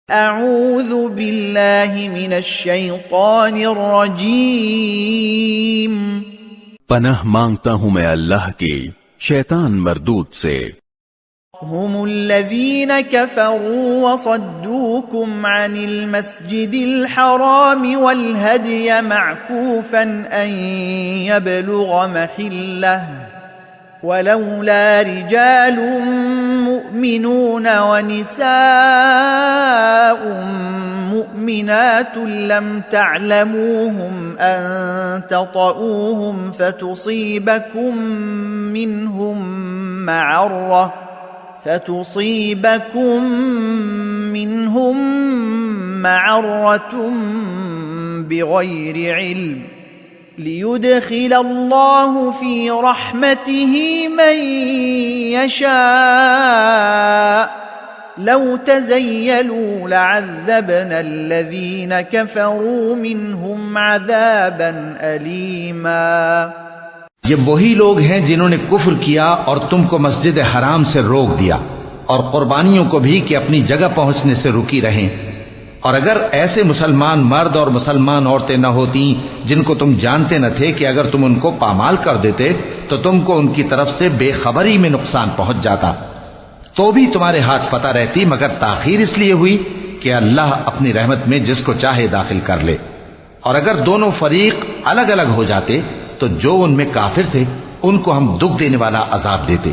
أعوذ بالله من الشैतान الरजीम। पनाह मांगता हूं मैं अल्लाह की शैतान मरदूद से। هم الذين كفروا وصدوكم عن المسجد الحرام والهدي معكوفا أن يبلغ محله ولولا رجال مؤمنون ونساء مؤمنات لم تعلموهم أن تطؤوهم فتصيبكم منهم معرة بغير علم ليدخل الله في رحمته من يشاء لو تزيلوا لعذبنا الذين كفروا منهم عذابا أليما। ये वही लोग हैं जिन्होंने कुफ्र किया और तुमको मस्जिद हराम से रोक दिया और कुर्बानियों को भी कि अपनी जगह पहुंचने से रुकी रहें। और अगर ऐसे मुसलमान मर्द और मुसलमान औरतें न होती जिनको तुम जानते न थे कि अगर तुम उनको पामाल कर देते तो तुमको उनकी तरफ से बेखबरी में नुकसान पहुंच जाता, तो भी तुम्हारे हाथ फतह रहती, मगर ताखीर इसलिए हुई कि अल्लाह अपनी रहमत में जिसको चाहे दाखिल कर ले। और अगर दोनों फरीक अलग अलग हो जाते तो जो उनमें काफिर थे उनको हम दुख देने वाला अजाब देते।